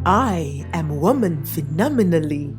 I am woman phenomenally.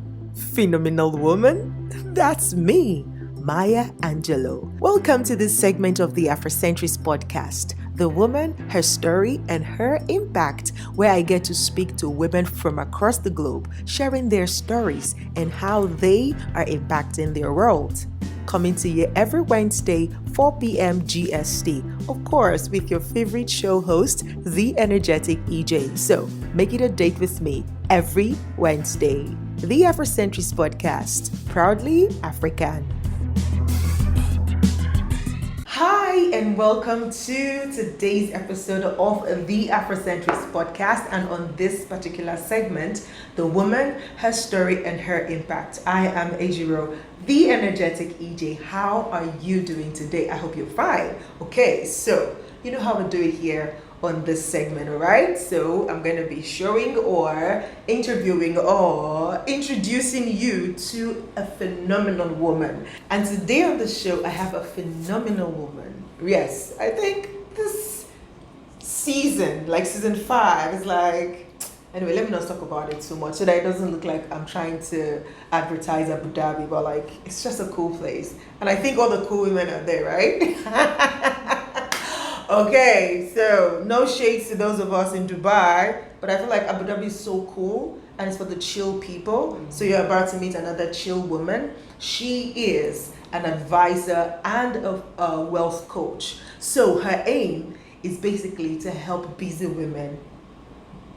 Phenomenal woman? That's me, Maya Angelou. Welcome to this segment of the Afrocentrist podcast, The Woman, Her Story, and Her Impact, where I get to speak to women from across the globe, sharing their stories and how they are impacting their world. Coming to you every Wednesday, 4 p.m. GST. Of course, with your favorite show host, the energetic EJ. So make it a date with me every Wednesday. The Afrocentrist podcast, proudly African. Hi, and welcome to today's episode of the Afrocentrist podcast. And on this particular segment, The Woman, Her Story, and Her Impact. I am Ejiro, the energetic EJ. How are you doing today? I hope you're fine. Okay, so you know how we do it here on this segment, all right? So I'm going to be showing or interviewing or introducing you to a phenomenal woman. And today on the show, I have a phenomenal woman. Yes, I think this season, like season 5, is like... Anyway, let me not talk about it too much so that it doesn't look like I'm trying to advertise Abu Dhabi, but like, it's just a cool place. And I think all the cool women are there, right? Okay, so no shades to those of us in Dubai, but I feel like Abu Dhabi is so cool and it's for the chill people. So you're about to meet another chill woman. She is an advisor and a wealth coach. So her aim is basically to help busy women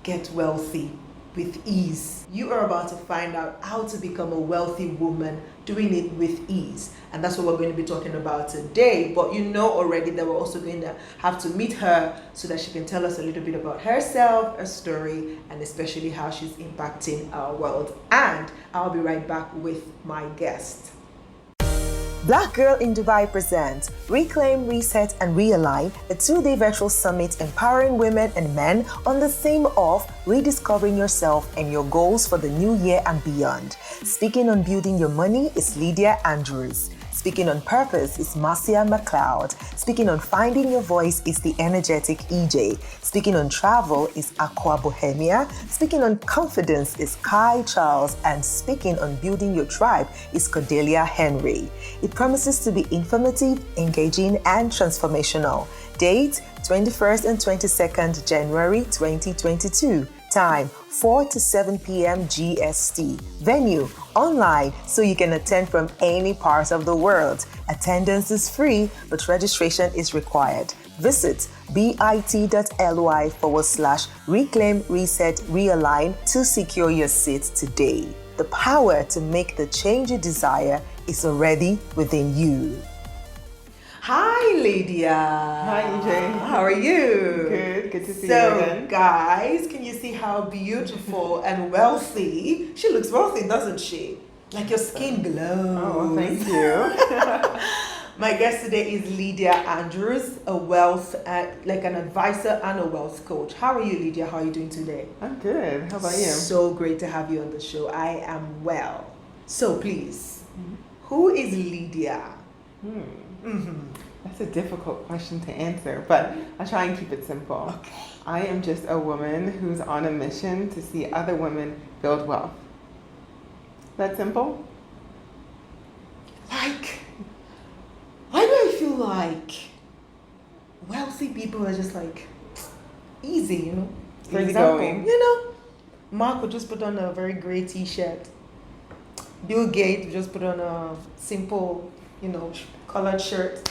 get wealthy with ease. You are about to find out how to become a wealthy woman doing it with ease. And that's what we're going to be talking about today. But you know already that we're also going to have to meet her so that she can tell us a little bit about herself, her story, and especially how she's impacting our world. And I'll be right back with my guest. Black Girl in Dubai presents Reclaim, Reset, and Realign, a 2-day virtual summit empowering women and men on the theme of rediscovering yourself and your goals for the new year and beyond. Speaking on building your money is Lydia Andrews. Speaking on purpose is Marcia McLeod. Speaking on finding your voice is the energetic EJ. Speaking on travel is Aqua Bohemia. Speaking on confidence is Kai Charles. And speaking on building your tribe is Cordelia Henry. It promises to be informative, engaging, and transformational. Date 21st and 22nd January 2022. Time 4 to 7 p.m. GST. Venue online, so you can attend from any part of the world. Attendance is free, but registration is required. Visit bit.ly/reclaim, reset, realign to secure your seat today. The power to make the change you desire is already within you. Hi, Lydia. Hi, EJ. How are you? Good to see you again. So, guys, can you see how beautiful and wealthy she looks? Wealthy, doesn't she? Like your skin glows. Oh, thank you. My guest today is Lydia Andrews, a wealth, like an advisor and a wealth coach. How are you, Lydia? How are you doing today? I'm good. How about you? So great to have you on the show. I am well. So please, who is Lydia? That's a difficult question to answer, but I'll try and keep it simple. Okay. I am just a woman who's on a mission to see other women build wealth. That simple? Like, why do I feel like wealthy people are just like easy, you know? For Easy example, going. you know, Mark would just put on a very grey t-shirt. Bill Gates would just put on a simple, colored shirt.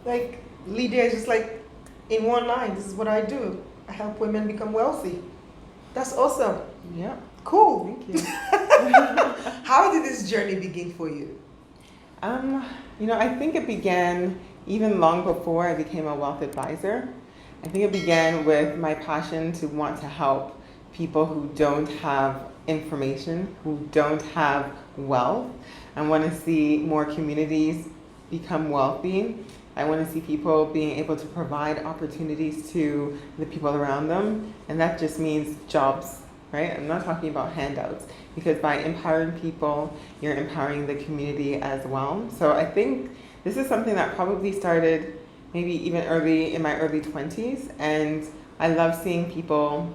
Like, Lydia is just like, in one line, this is what I do. I help women become wealthy. That's awesome. Yeah. Cool. Thank you. How did this journey begin for you? I think it began even long before I became a wealth advisor. I think it began with my passion to want to help people who don't have information, who don't have wealth. I want to see more communities become wealthy. I want to see people being able to provide opportunities to the people around them. And that just means jobs, right? I'm not talking about handouts, because by empowering people, you're empowering the community as well. So I think this is something that probably started maybe even in my early 20s. And I love seeing people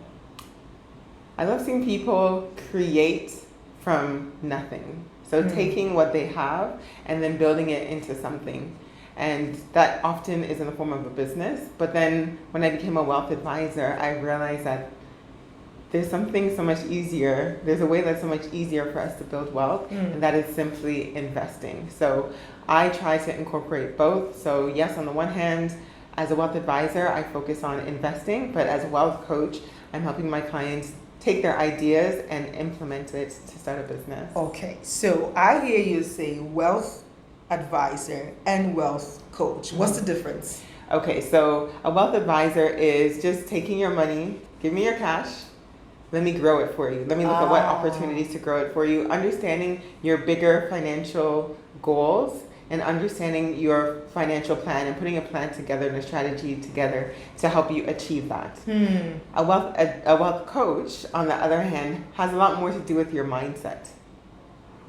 I love seeing people create from nothing. So taking what they have and then building it into something. And that often is in the form of a business. But then when I became a wealth advisor, I realized that there's something so much easier. There's a way that's so much easier for us to build wealth, and that is simply investing. So I try to incorporate both. So yes, on the one hand, as a wealth advisor, I focus on investing, but as a wealth coach, I'm helping my clients take their ideas and implement it to start a business. Okay, so I hear you say wealth advisor and wealth coach. What's the difference? Okay, so a wealth advisor is just taking your money, give me your cash, let me grow it for you. Let me look at what opportunities to grow it for you, understanding your bigger financial goals and understanding your financial plan and putting a plan together and a strategy together to help you achieve that. A wealth coach, on the other hand, has a lot more to do with your mindset.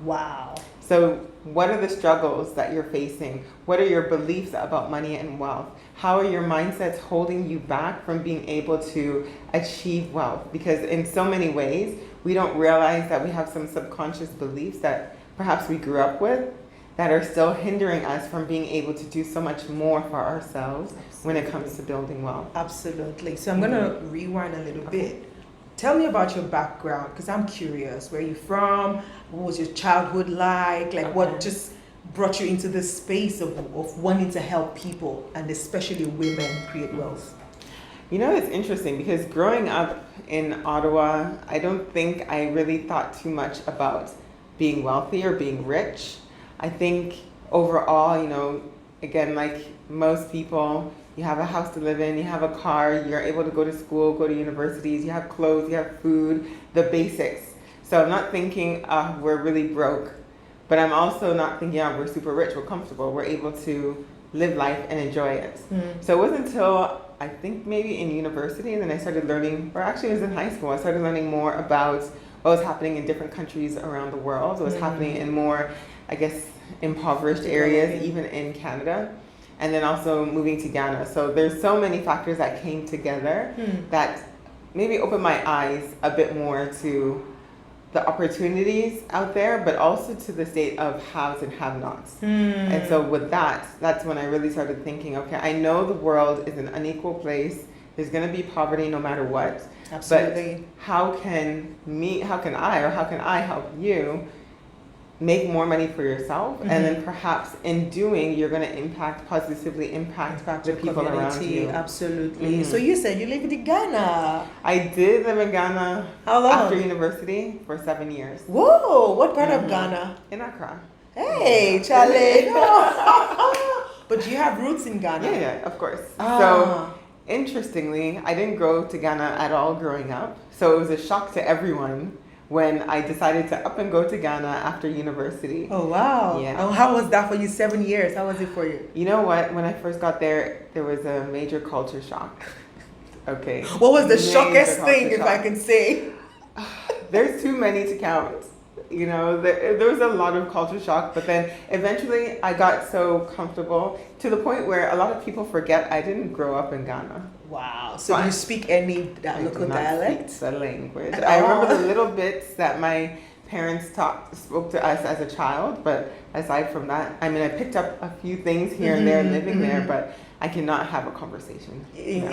Wow. So what are the struggles that you're facing? What are your beliefs about money and wealth? How are your mindsets holding you back from being able to achieve wealth? Because in so many ways, we don't realize that we have some subconscious beliefs that perhaps we grew up with that are still hindering us from being able to do so much more for ourselves when it comes to building wealth. Absolutely. So I'm going to rewind a little bit. Tell me about your background, because I'm curious. Where are you from? What was your childhood like? Like, what just brought you into this space of wanting to help people, and especially women, create wealth? You know, it's interesting because growing up in Ottawa, I don't think I really thought too much about being wealthy or being rich. I think overall, you know, again, like most people, you have a house to live in, you have a car, you're able to go to school, go to universities, you have clothes, you have food, the basics. So I'm not thinking we're really broke, but I'm also not thinking we're super rich, we're comfortable, we're able to live life and enjoy it. So it wasn't until I think maybe in university, and then I started learning, or actually it was in high school, I started learning more about what was happening in different countries around the world, what was happening in more, I guess, impoverished areas, even in Canada, and then also moving to Ghana. So there's so many factors that came together that maybe opened my eyes a bit more to the opportunities out there, but also to the state of haves and have-nots. And so with that, that's when I really started thinking, okay, I know the world is an unequal place. There's going to be poverty no matter what. Absolutely. But how can I help you make more money for yourself, and then perhaps in doing, you're going to positively impact the people around you. Absolutely. So you said you lived in Ghana. I did live in Ghana. How long? After university for 7 years. Whoa! What part of Ghana? In Accra. Hey, Charlie. But you have roots in Ghana. Yeah, of course. So interestingly, I didn't go to Ghana at all growing up. So it was a shock to everyone when I decided to up and go to Ghana after university. Oh, wow. Yeah. Oh, how was that for you? 7 years. How was it for you? You know what? When I first got there was a major culture shock. Okay. What was the shockest thing, if I can say? There's too many to count. You know, there was a lot of culture shock, but then eventually I got so comfortable to the point where a lot of people forget I didn't grow up in Ghana. Wow. So you speak any local dialect? Speak the language. I remember the little bits that my parents spoke to us as a child, but aside from that, I mean, I picked up a few things here and there living there, but I cannot have a conversation. In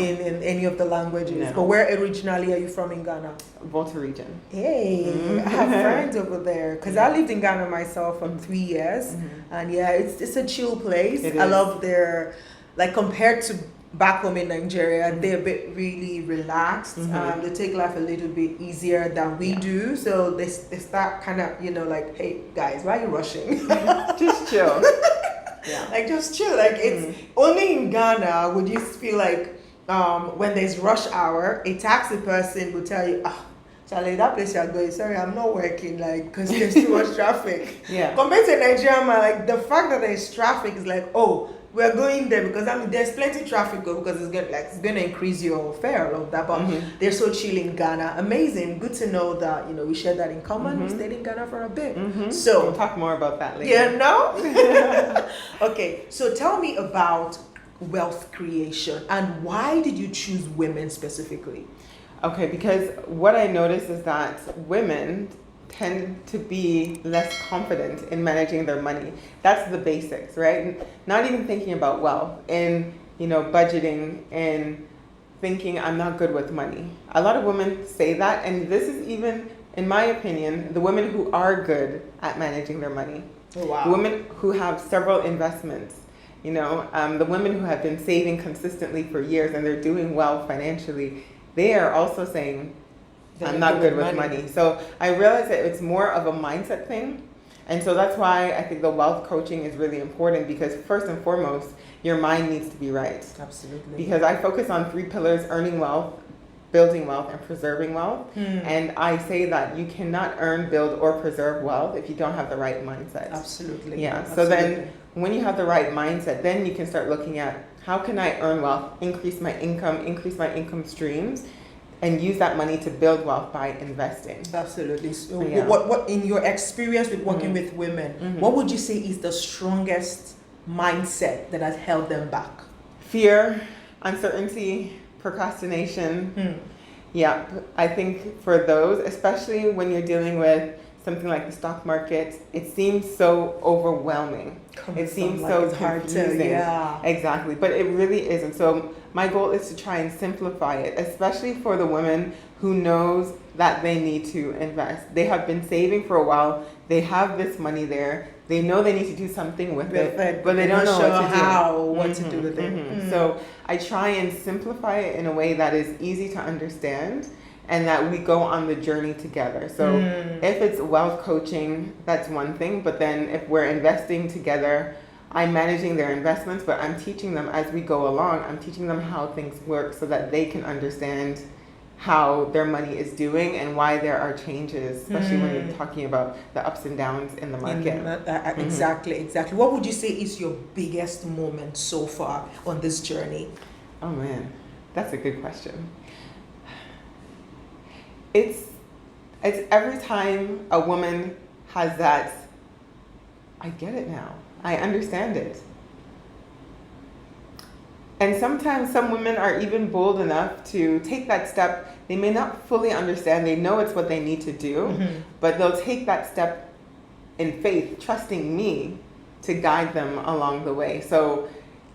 any of the languages. No. But where originally are you from in Ghana? Volta region. Hey, I have friends over there because I lived in Ghana myself for 3 years, and yeah, it's a chill place. I love their, like, compared to back home in Nigeria, they're a bit really relaxed. They take life a little bit easier than we do, so they start kind of, you know, like, hey guys, why are you rushing? Just chill. Yeah. Like, just chill. Like, it's only in Ghana would you feel like when there's rush hour, a taxi person will tell you, Charlie, that place you're going, sorry, I'm not working, like, because there's too much traffic. Yeah. Compared to Nigeria, man, like, the fact that there's traffic is like, oh, we're going there because there's plenty traffic because it's gonna increase your fare, all of that. But they're so chill in Ghana. Amazing. Good to know that, you know, we share that in common. We stayed in Ghana for a bit. So we'll talk more about that later. Yeah, no? Okay, so tell me about wealth creation and why did you choose women specifically? Okay, because what I notice is that women tend to be less confident in managing their money. That's the basics, right? Not even thinking about wealth, in budgeting, and thinking I'm not good with money. A lot of women say that, and this is even, in my opinion, the women who are good at managing their money. Oh, wow. The women who have several investments, the women who have been saving consistently for years and they're doing well financially, they are also saying, I'm not good with money. So I realize that it's more of a mindset thing. And so that's why I think the wealth coaching is really important, because first and foremost, your mind needs to be right. Absolutely. Because I focus on 3 pillars: earning wealth, building wealth, and preserving wealth. And I say that you cannot earn, build, or preserve wealth if you don't have the right mindset. Absolutely. Yeah. Absolutely. So then when you have the right mindset, then you can start looking at how can I earn wealth, increase my income streams, and use that money to build wealth by investing. Absolutely. So Yeah. what in your experience with working with women, what would you say is the strongest mindset that has held them back? Fear, uncertainty, procrastination. Yeah, I think for those, especially when you're dealing with something like the stock market, it seems so overwhelming. It seems so confusing. Yeah. Exactly, but it really isn't. So my goal is to try and simplify it, especially for the women who knows that they need to invest. They have been saving for a while. They have this money there. They know they need to do something with it, but they don't know what to do with it. So I try and simplify it in a way that is easy to understand, and that we go on the journey together. So if it's wealth coaching, that's one thing. But then if we're investing together, I'm managing their investments, but I'm teaching them as we go along. I'm teaching them how things work so that they can understand how their money is doing and why there are changes, especially when you're talking about the ups and downs in the market. Exactly. What would you say is your biggest moment so far on this journey? Oh man, that's a good question. It's every time a woman has that, I get it now. I understand it. And sometimes some women are even bold enough to take that step. They may not fully understand. They know it's what they need to do, but they'll take that step in faith, trusting me to guide them along the way. So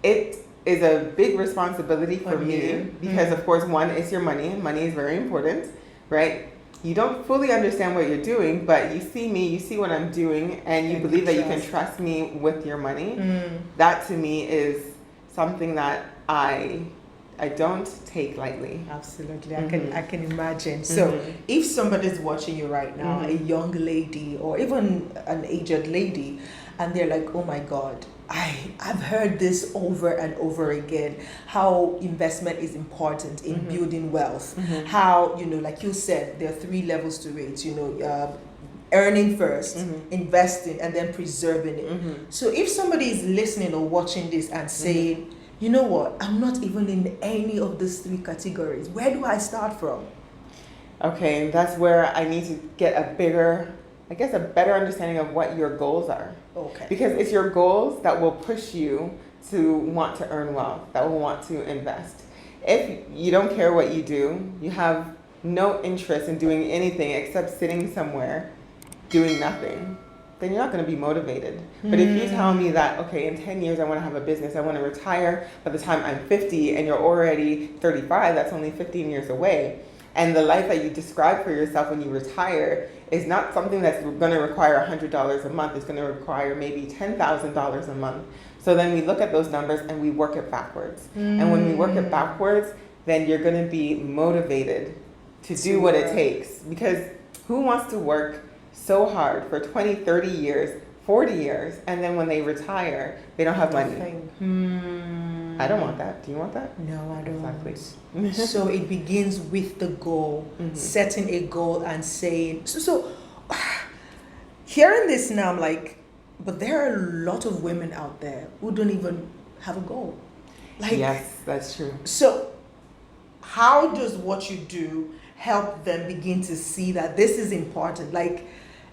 it is a big responsibility for me because, of course, one, it's your money. Money is very important, right? You don't fully understand what you're doing, but you see me, you see what I'm doing, and you believe that you can trust me with your money. That to me is something that I don't take lightly. Absolutely. I can imagine. So if somebody's watching you right now, a young lady or even an aged lady, and they're like, oh my God, I've heard this over and over again, how investment is important in building wealth. How, like you said, there are 3 levels to it, earning first, investing, and then preserving it. So if somebody is listening or watching this and saying, you know what, I'm not even in any of these 3 categories, where do I start from? Okay, that's where I need to get a better understanding of what your goals are. Okay. Because it's your goals that will push you to want to earn wealth, that will want to invest. If you don't care what you do, you have no interest in doing anything except sitting somewhere doing nothing, then you're not going to be motivated. But if you tell me that, okay, in 10 years I want to have a business, I want to retire by the time I'm 50, and you're already 35, that's only 15 years away. And the life that you describe for yourself when you retire is not something that's going to require $100 a month. It's going to require maybe $10,000 a month. So then we look at those numbers and we work it backwards. And when we work it backwards, then you're going to be motivated to do what it takes. Because who wants to work so hard for 20, 30 years, 40 years, and then when they retire, they don't have money? I don't want that. Do you want that? No, I don't. Exactly. So it begins with the goal, setting a goal and saying, so hearing this now, I'm like, but there are a lot of women out there who don't even have a goal. Yes, that's true. So how does what you do help them begin to see that this is important?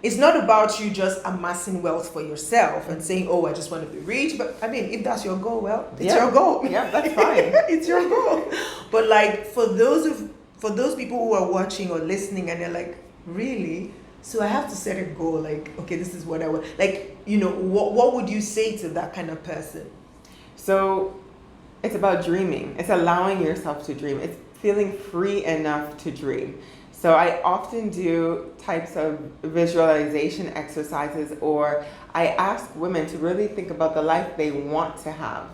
It's not about you just amassing wealth for yourself and saying, oh, I just want to be rich. But I mean, if that's your goal, well, it's your goal. Yeah, that's fine. It's your goal. But for those of for those people who are watching or listening and they're like, really? So I have to set a goal, like, okay, this is what I want. Like, what would you say to that kind of person? So it's about dreaming. It's allowing yourself to dream. It's feeling free enough to dream. So I often do types of visualization exercises, or I ask women to really think about the life they want to have.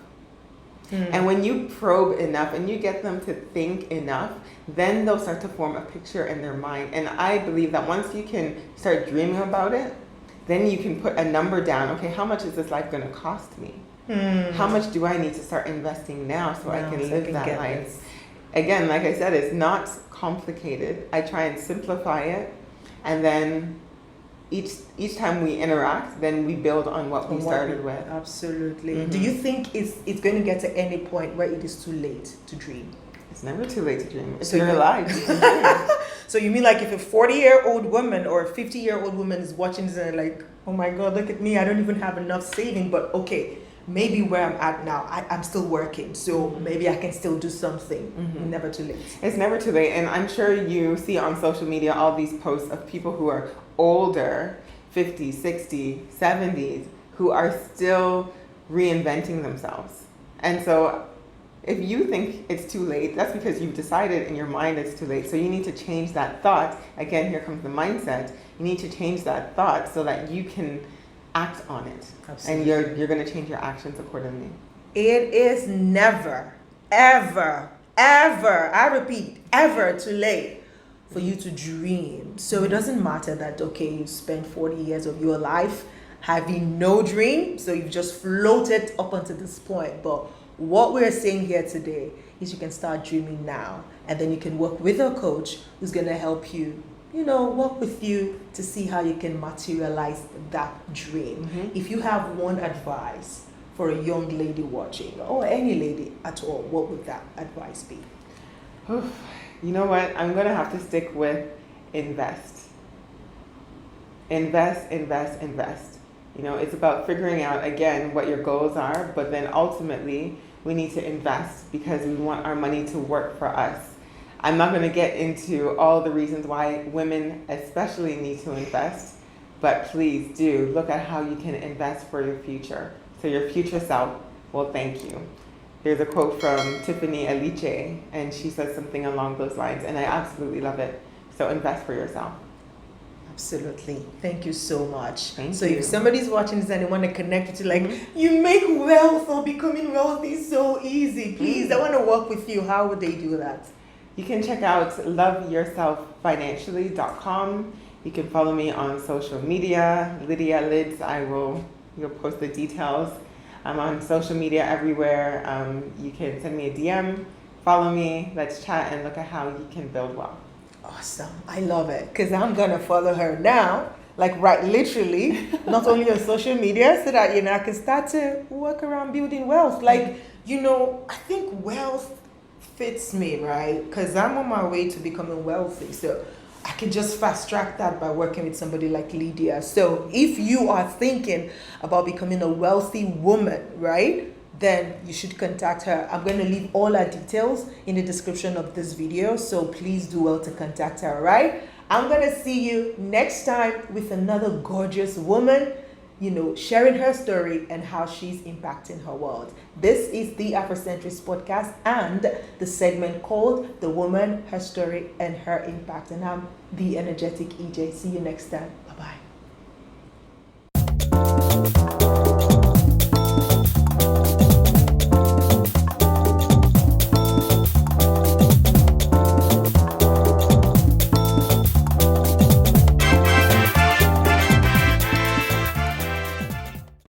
And when you probe enough and you get them to think enough, then they'll start to form a picture in their mind. And I believe that once you can start dreaming about it, then you can put a number down. Okay, how much is this life going to cost me? How much do I need to start investing now so I can live that life? This. Again, like I said, it's not complicated. I try and simplify it, and then each time we interact, then we build on what we started with. Absolutely. Do you think it's going to get to any point where it is too late to dream? It's never too late to dream. If So you're you- alive, you can dream. So you mean like if a 40-year-old woman or a 50-year-old woman is watching this and they're like, oh my God, look at me, I don't even have enough saving, but okay, maybe where I'm at now, I'm still working, so maybe I can still do something. Never too late. It's never too late. And I'm sure you see on social media all these posts of people who are older, 50, 60, 70s, who are still reinventing themselves. And so if you think it's too late, that's because you've decided in your mind it's too late. So you need to change that thought. Again, here comes the mindset. You need to change that thought so that you can act on it. Absolutely. And you're going to change your actions accordingly. It is never, ever, ever, I repeat, ever too late for you to dream. So it doesn't matter that, okay, you spent 40 years of your life having no dream, so you've just floated up until this point. But what we're saying here today is you can start dreaming now, and then you can work with a coach who's going to help you, work with you to see how you can materialize that dream. If you have one advice for a young lady watching, or any lady at all, what would that advice be? You know what? I'm going to have to stick with invest. Invest, invest, invest. It's about figuring out, again, what your goals are, but then ultimately we need to invest because we want our money to work for us. I'm not going to get into all the reasons why women especially need to invest, but please do look at how you can invest for your future. So your future self will thank you. There's a quote from Tiffany Aliche, and she says something along those lines, and I absolutely love it. So invest for yourself. Absolutely. Thank you so much. Thank so you. if somebody's watching this and they want to connect with you, like, you make wealth or becoming wealthy so easy, please, I want to work with you. How would they do that? You can check out loveyourselffinancially.com. You can follow me on social media, Lydia Lids. You'll post the details. I'm on social media everywhere. You can send me a DM, follow me, let's chat and look at how you can build wealth. Awesome. I love it, because I'm going to follow her now, like right literally, not only on social media, so that, I can start to work around building wealth. Like, I think wealth fits me, right? Because I'm on my way to becoming wealthy. So I can just fast track that by working with somebody like Lydia. So if you are thinking about becoming a wealthy woman, right, then you should contact her. I'm going to leave all her details in the description of this video. So please do well to contact her, right? I'm going to see you next time with another gorgeous woman, sharing her story and how she's impacting her world. This is the Afrocentrist podcast and the segment called The Woman, Her Story, and Her Impact. And I'm the energetic EJ. See you next time. Bye-bye.